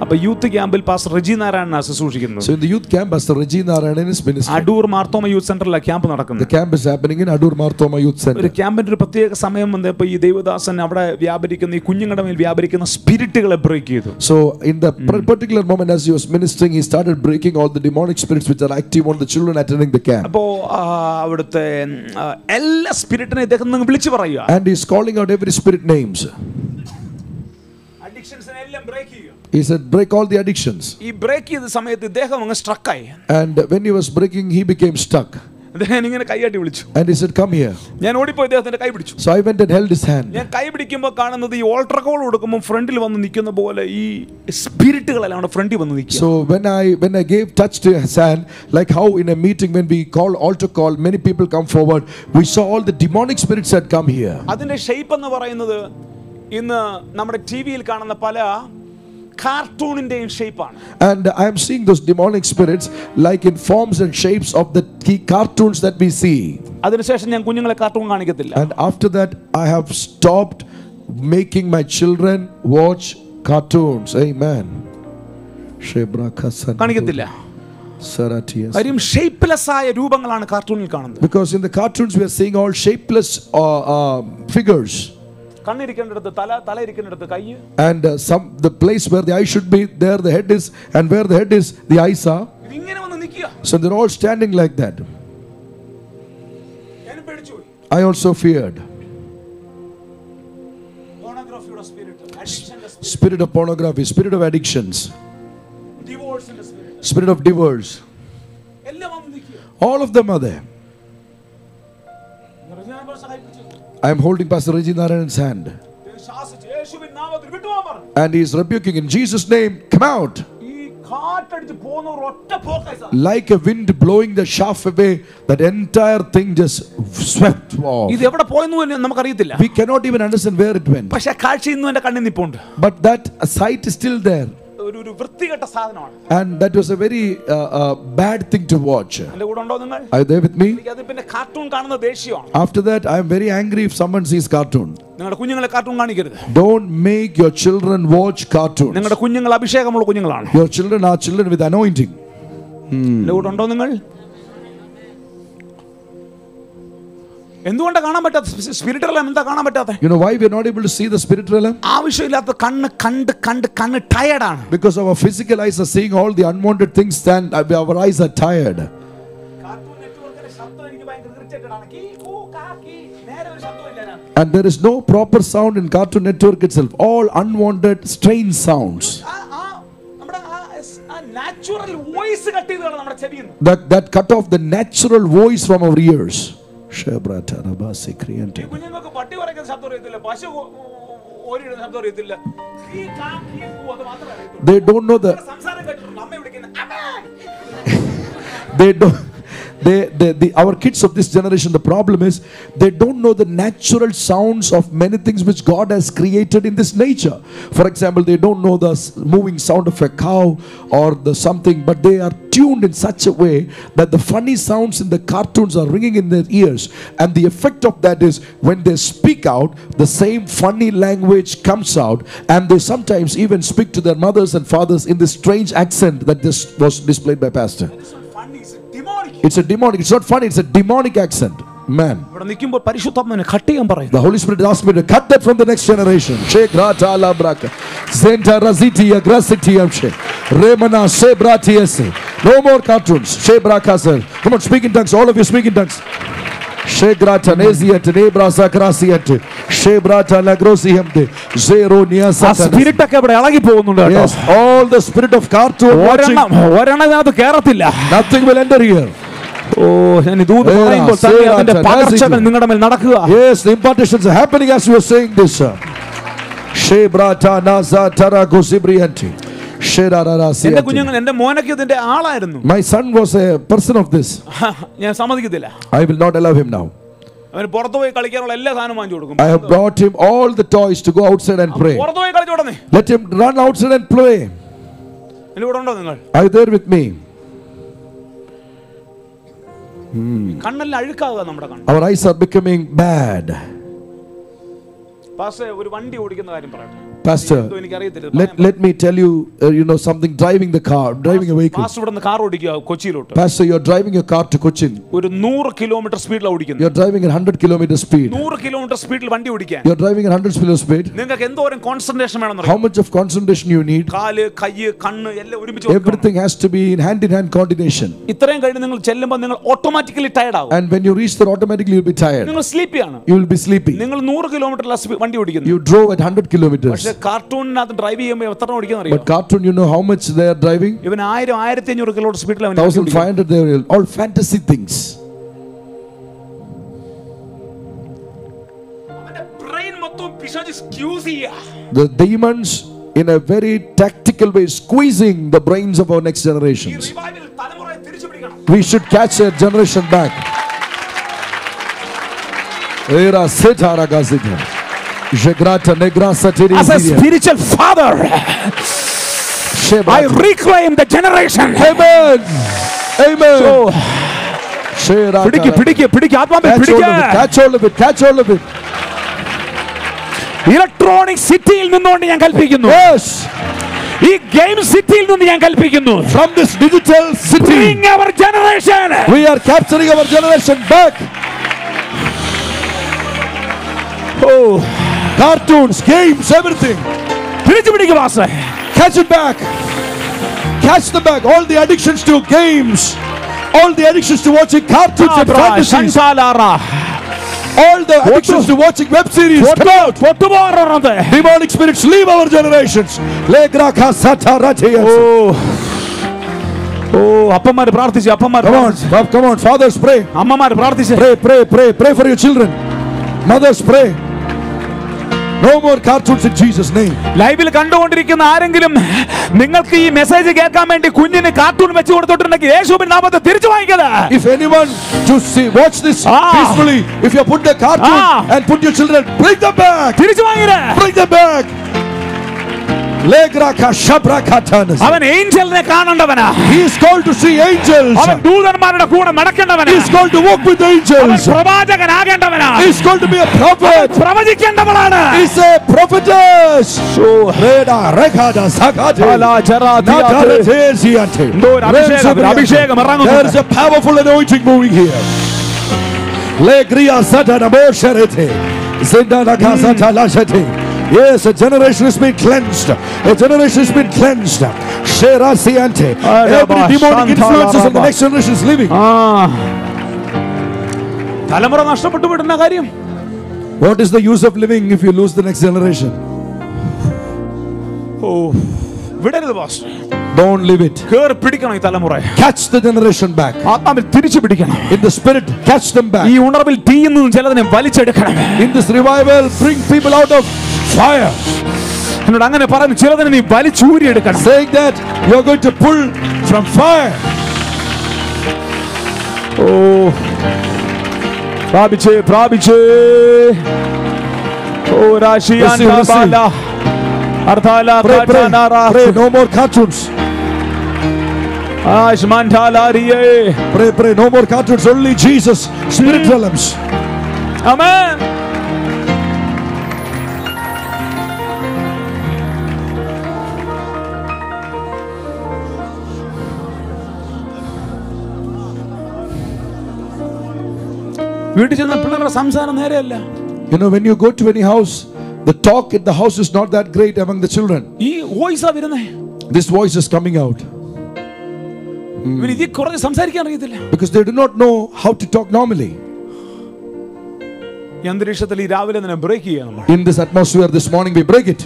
അപ്പോൾ യൂത്ത് ക്യാമ്പിൽ പാസ്റ്റർ റെജി നാരായണനാണ് ശുശ്രൂഷിക്കുന്നത്. So in the youth camp, Pastor Reggie Narayanan is ministering. Adoor Marthoma youth സെന്ററിലാണ് ക്യാമ്പ് നടക്കുന്നത്. The camp is happening in Adur Marthoma Youth Center. ഒരു ക്യാമ്പിന്റെ ഒരു പ്രത്യേക സമയം വന്നപ്പോൾ ഈ ദൈവദാസൻ അവിടെ വ്യാപരിക്കുന്ന ഈ കുഞ്ഞുങ്ങളുടെ മേൽ വ്യാപരിക്കുന്ന സ്പിരിറ്റുകളെ ബ്രേക്ക് ചെയ്തു. So in the particular moment as he was ministering, he started breaking all the demonic spirits which are active on the children attending the camp. അപ്പോൾ അവിടുത്തെ എല്ലാ സ്പിരിറ്റിനെ ഇദ്ദേഹം നിങ്ങൾ വിളിച്ചു പറയുക. And he is calling out every spirit names. അഡിക്ഷൻസിനെ എല്ലാം break ചെയ്യുക. He said, break all the addictions. ഈ ബ്രേക്ക് ചെയ്ത സമയത്ത് ഇദ്ദേഹം അങ്ങ് സ്ട്രക്ക് ആയി. And when he was breaking, he became stuck. അദ്ദേഹം ഇങ്ങനെ കൈയാട്ടി വിളിച്ചു. And he said, come here. ഞാൻ ഓടിപ്പോയി ഇദ്ദേഹത്തിന്റെ കൈ പിടിച്ചു. So I went and held his hand. ഞാൻ കൈ പിടിക്കുമ്പോൾ കാണുന്നത് ഈ ഓൾട്ടർ കോൾ കൊടുക്കുമ്പോൾ ഫ്രണ്ടിൽ വന്ന് നിൽക്കുന്ന പോലെ ഈ സ്പിരിറ്റുകളെല്ലാം അവിടെ ഫ്രണ്ടിൽ വന്ന് നിൽക്കുക. So when I gave touch to his hand, like how in a meeting when we call altar call, many people come forward, we saw all the demonic spirits had come here. അതിന്റെ shape എന്ന് പറയുന്നത് ഇന്ന് നമ്മുടെ ടിവിയിൽ കാണുന്ന പല കാർട്ടൂണിന്റെയും ഷേപ്പാണ്. And I am seeing those demonic spirits like in forms and shapes of the cartoons that we see. അതിനുശേഷം ഞാൻ കുഞ്ഞുങ്ങളെ cartoon കാണിക്കത്തില്ല. And after that I have stopped making my children watch cartoons. Amen. കാണിക്കത്തില്ല. കാര്യം shapeless ആയ രൂപങ്ങളാണ് കാർട്ടൂണിൽ കാണുന്നത്. Because in the cartoons we are seeing all shapeless figures. കണ്ണിരിക്കേണ്ടടുത്ത് തല ഇരിക്കേണ്ടടുത്ത് കൈ. And the place where the eye should be, there the head is, and where the head is, the eyes are. ഇങ്ങനെ വന്ന് നിൽക്കുക. So they're all standing like that. ഞാൻ പേടിച്ചു പോയി. I also feared. പോർണോഗ്രഫിയുടെ spirit, അഡിക്ഷന്റെ spirit, Spirit of pornography, spirit of addictions, ഡിവോഴ്സിന്റെ spirit, spirit of divorce. എല്ലാം വന്ന് നിൽക്കുക. All of them are there. I am holding Pastor Reggie Narayan's hand. And he is rebuking in Jesus' name, come out. Like a wind blowing the shaft away, that entire thing just swept off. We cannot even understand where it went. But that sight is still there. And that was a very bad thing to watch. Are you there with me? After that, I am very angry if someone sees cartoon. Don't make your children watch cartoons. Your children are children with anointing. എന്തുകൊണ്ട് കാണാൻ പറ്റാത്ത spirit realm എന്താ കാണാൻ പറ്റാത്തെ? You know why we are not able to see the spirit realm? ആവശ്യമില്ലാത്ത കണ്ണ് tired ആണ്. Because our physical eyes are seeing all the unwanted things, and our eyes are tired. And there is no proper sound in Cartoon Network itself. All unwanted, strange sounds. That cut off the natural voice from our ears. They don't know our kids of this generation, the problem is they don't know the natural sounds of many things which God has created in this nature. For example, they don't know the moving sound of a cow or the something, but they are tuned in such a way that the funny sounds in the cartoons are ringing in their ears, and the effect of that is when they speak out, the same funny language comes out, and they sometimes even speak to their mothers and fathers in this strange accent that this was displayed by Pastor. It's a demonic, it's not funny, it's a demonic accent. Man, the Holy Spirit asked me to cut that from the next generation. No more cartoons. Come on, speak in tongues. All of you speak in tongues. Yes, all the spirit of cartoon watching, nothing will enter here. Yes, the impartations are happening as you are saying this. My son was a person of this. I will not allow him now. I have brought him all the toys to go outside and pray. Let him run outside and play. Are you there with me? Our eyes are becoming bad. Pastor, എന്തോ എനിക്കറിയത്തില്ല. let me tell you, something. Driving a vehicle. Pastor ഇവിടുന്ന് car ഓടിക്കുക കൊച്ചിയിലോട്ട്. Pastor, you're driving your car to Cochin. ഒരു 100 kilometre സ്പീഡിലാണ് ഓടിക്കുന്നത്. You're driving at 100 kilometer speed. 100 kilometre സ്പീഡിൽ വണ്ടി ഓടിക്കാൻ You're driving at 100 kilometer speed. നിങ്ങൾക്ക് എന്തോരം കോൺസെൻട്രേഷൻ വേണമെന്ന് How much of concentration you need? കാല് കൈ കണ്ണ് എല്ലാം ഒരുമിച്ച് വെക്കണം. Everything has to be in hand coordination. ഇത്രയും കഴിഞ്ഞ് നിങ്ങൾ ചെല്ലുമ്പോൾ നിങ്ങൾ ഓട്ടോമാറ്റിക്കലി ടയർഡ് ആവും. And when you reach there, automatically you'll be tired. നിങ്ങൾ സ്ലീപ്പിയാണ്. You will be sleepy. നിങ്ങൾ 100 കിലോമീറ്ററിൽ വണ്ടി ഓടിക്കുന്നു. You drove at 100 kilometers. പക്ഷേ കാർട്ടൂണിനകത്ത് ഡ്രൈവ് ചെയ്യുമ്പോൾ എത്ര ഓടിക്കാൻ അറിയോ? But cartoon, you know how much they are driving? ഇവൻ 1000-1500 കിലോമീറ്റർ സ്പീഡിലാണ് 1500. They are all fantasy things. The demons in a very tactical way squeezing the brains of our next generations. We should catch a generation back. As a spiritual father, I reclaim the generation. Amen. Amen. Catch hold of it. Electronic സിറ്റിയിൽ നിന്നുകൊണ്ട് ഞാൻ കൽപ്പിക്കുന്നു. ഈ game സിറ്റിയിൽ നിന്ന് ഞാൻ കൽപ്പിക്കുന്നു. From this digital city, bring our generation. We are capturing our generation back. Oh, cartoons, games, everything. തിരിച്ചു പിടിക്കുക pastor. Catch it back. Catch them back. All the addictions to games, all the addictions to watching cartoons and fantasies, all the addictions to watching web series. Come out. Demonic spirits leave our generations. അപ്പന്മാർ പ്രാർത്ഥിച്ചു. അപ്പന്മാർ come on, fathers pray. അമ്മമാർ പ്രാർത്ഥിച്ചു. Pray for your children. Mothers pray. No more cartoons in Jesus name. ലൈവിൽ കണ്ടുകൊണ്ടിരിക്കുന്ന ആരെങ്കിലും നിങ്ങൾക്ക് ഈ message കേൾക്കാൻ വേണ്ടി കുഞ്ഞിന് കാർട്ടൂൺ വെച്ച് കൊടുത്തിട്ടുണ്ടെങ്കിൽ യേശുവിന്റെ നാമത്തിൽ തിരിച്ചു വാങ്ങിക്കുക. If anyone to watch this peacefully, if you put the cartoon and put your children, bring them back. തിരിച്ചു വാങ്ങിക്കുക. Bring them back. അവൻ ഏഞ്ചലിനെ കാണേണ്ടവനാ. He is called to see angels. അവൻ ദൂതന്മാരുടെ കൂടെ നടക്കേണ്ടവനാ. He is called to walk with angels. അവൻ പ്രവാചകനാകേണ്ടവനാ. He is called to be a prophet. പ്രവചിക്കേണ്ടവനാണ്. He is a prophetess. There is a powerful anointing moving here. Yes, a generation has been cleansed. A generation has been cleansed. Every demonic influences of the next generation is living. തലമുറ നഷ്ടപ്പെട്ടു വിടുന്ന കാര്യം. What is the use of living if you lose the next generation? Oh, വിടരുത് pastor. Don't leave it. കേറി പിടിക്കണം ഈ തലമുറയെ. Catch the generation back. ആത്മാവിൽ തിരിച്ചു പിടിക്കണം. In the spirit, catch them back. ഈ ഉണർവിൽ തീയിൽ നിന്നും ചിലതിനെ വലിച്ചെടുക്കണം. In this revival, bring people out of fire. എന്നോട് അങ്ങനെ പറയുന്നു, ചിലതിനെ നീ വലിച്ചൂരി എടുക്കണം. Saying that you are going to pull from fire. Oh, പ്രാപിച്ചേ. Oh, രാശിയാൻഡാ Bala. Pray, no more cartoons. Pray, no more cartoons. Only Jesus, spirit realms. Amen. വീട്ടിൽ ചെന്ന പിള്ളേരുടെ സംസാരം നേരെയല്ല. You know, when you go to any house, the talk at the house is not that great among the children. ഈ വോയിസാ വരുന്നേ. This voice is coming out. ഇതിൽ കുറച്ച് സംസാരിക്കാൻ അറിയത്തില്ല. Because they do not know how to talk normally. ഈ അന്തരീക്ഷത്തിൽ ഈ രാവിലെ തന്നെ ബ്രേക്ക് ചെയ്യണം. In this atmosphere this morning we break it.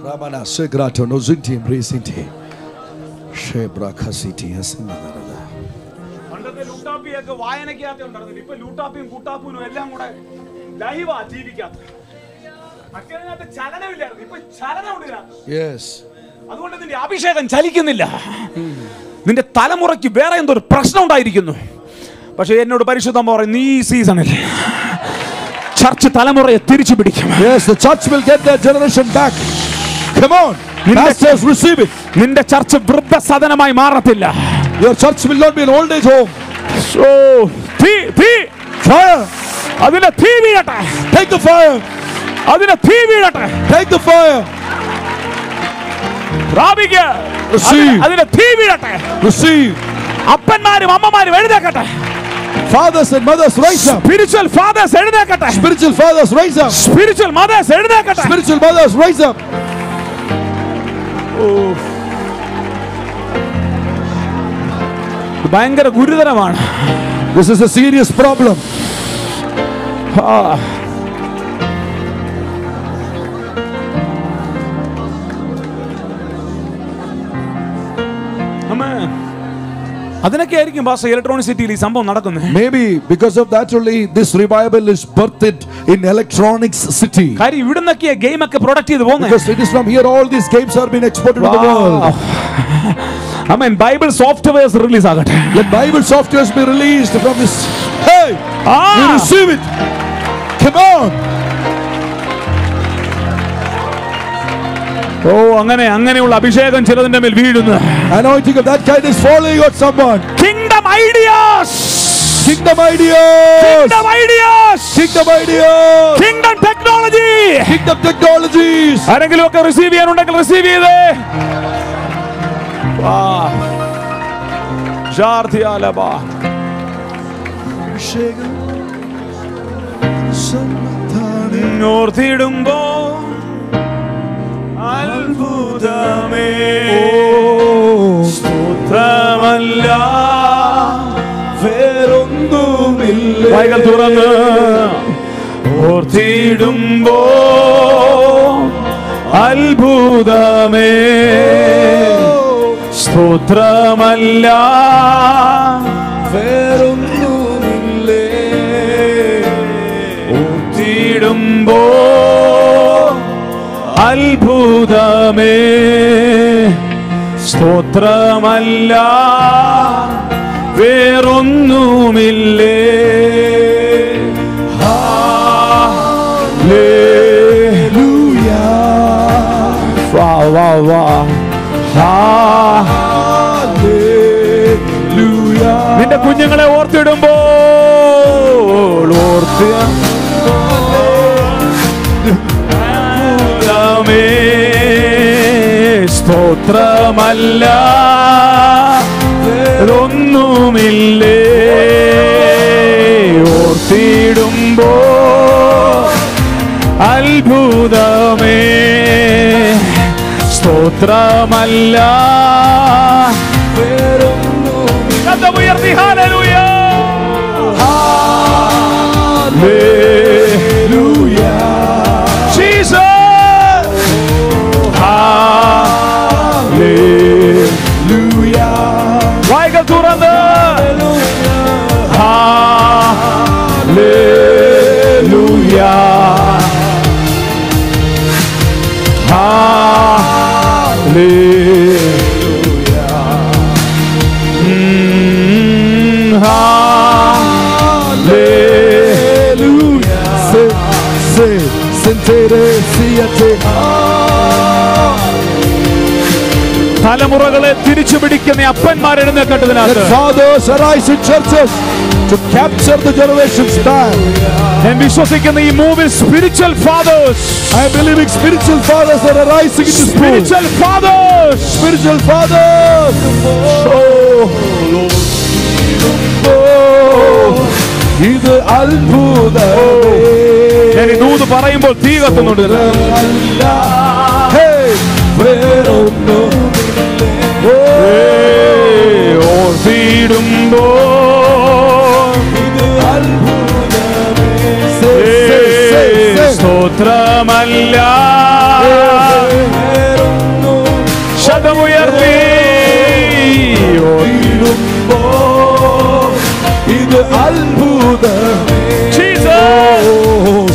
Ramana segrato nozinti embracinte. Shebra khasiti asinada. പണ്ടത്തെ ലൂട്ടാപ്പിയൊക്കെ വായനക്കകത്ത് ഉണ്ടായിരുന്നു. ഇപ്പൊ ലൂട്ടാപ്പിയും കൂട്ടാപ്പൂനും എല്ലാം കൂടെ ലൈവാ ടിവിക്കകത്ത്. മറ്റേതിനകത്ത് ചലനമില്ലായിരുന്നു. ഇപ്പൊ ചലനമുണ്ട്. Yes. അതുകൊണ്ട് നിന്റെ അഭിഷേകം ചലിക്കുന്നില്ല. നിന്റെ തലമുറയ്ക്ക് വേറെ എന്തോ ഒരു പ്രശ്നം ഉണ്ടായിരിക്കുന്നു. പക്ഷേ എന്നോട് പരിശുദ്ധം പറയുന്നു, ഈ സീസണിൽ ചർച്ച് തലമുറയെ തിരിച്ചു പിടിക്കും. Yes, the church will get their generation back. Come on, pastors, receive it. നിന്റെ ചർച്ച് വൃദ്ധസദനമായി മാറത്തില്ല. Your church will not be an old age home. So, fire. അതിലെ തീ വീഴട്ടെ. Take the fire. അതിനെ തീ വീഴട്ടെ. Take the fire. പ്രാപിക്കുക. Receive. അതിനെ തീ വീഴട്ടെ. Receive. അപ്പന്മാരും അമ്മമാരും എഴുന്നേക്കട്ടെ. Fathers and mothers rise up. Spiritual fathers എഴുന്നേക്കട്ടെ. Spiritual fathers rise up. Spiritual mothers എഴുന്നേക്കട്ടെ. Spiritual mothers rise up. ഭയങ്കര ഗുരുതരമാണ്. This is a serious problem. അതിനൊക്കെ ആയിരിക്കും ഭാഷ ഇലക്ട്രോണിസിറ്റിയിൽ ഈ സംഭവം നടക്കുന്നത്. Maybe because of that only this revival is birthed in electronics city. കാര്യം ഇവിടുന്നൊക്കെ game ഒക്കെ പ്രൊഡക്റ്റ് ചെയ്ത് പോകുന്നത്. Because it is from here all these games are being exported to the world. Amen. Bible softwares release ആകട്ടെ. Let Bible softwares be released from this. Hey, we receive it. Come on. അങ്ങനെയുള്ള അഭിഷേകം ചിലതിന്റെ മേൽ വീഴുന്നു. Anointing of that kind is falling on someone. Kingdom ideas. Kingdom ideas. Kingdom ideas. Kingdom ideas. Kingdom technology. Kingdom technologies. ആരെങ്കിലും ഒക്കെ receive ചെയ്യാനുണ്ടെങ്കിൽ receive ചെയ്തേ. ഓർത്തിടുമ്പോ അത്ഭുതമേ സ്തോത്രമല്ല വേറൊന്നുമില്ല. വായ്കൾ തുറന്ന് ഓർത്തിടുമ്പോ അത്ഭുതമേ സ്തോത്രമല്ല വേറൊന്നുമില്ലേ. ഓർത്തിടുമ്പോ അത്ഭുതമേ സ്തോത്രമല്ല വേറൊന്നുമില്ലേ. Hallelujah. വാ വാ വാ. ഹല്ലേലൂയ. നിന്റെ കുഞ്ഞുങ്ങളെ ഓർത്തിടുമ്പോൾ സ്തോത്രമല്ല ഒന്നുമില്ലേ. ഓർത്തിടുമ്പോ അത്ഭുതമേ സ്തോത്രമല്ല ഉയർത്തി. ഹല്ലേലൂയ. ഹല്ലേലൂയ. ജീസസ്. ഹല്ലേലൂയ. വായ്കൾ തുറന്ന് ഹല്ലേലൂയ. ഹല്ലേലൂയ. ഹല്ലേലൂയ. തലമുറകളെ തിരിച്ചു പിടിക്കുന്ന അപ്പന്മാർ എഴുന്നേൽക്കട്ടതിനകത്ത്. Fathers arise in churches to capture the generations back. ഞാൻ വിശ്വസിക്കുന്ന ഈ മൂവിൽ spiritual fathers. I am believing spiritual fathers are arising in this move. Spiritual fathers. Spiritual fathers. ഇത് അത്ഭുതമേ. ഞാൻ ഈ ദൂത് പറയുമ്പോൾ തീ കത്തുന്നുണ്ട്. ഓർത്തിടുമ്പോ സ്തോത്രമല്ല ശതമുയർത്തി. ഓർത്തിടുമ്പോ ഇത് അത്ഭുതമേ.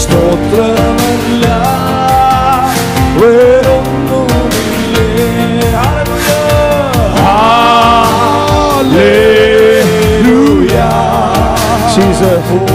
സ്തോത്രമല്ല വേറൊന്നുമില്ലേ. ഹല്ലേലൂയ. Jesus.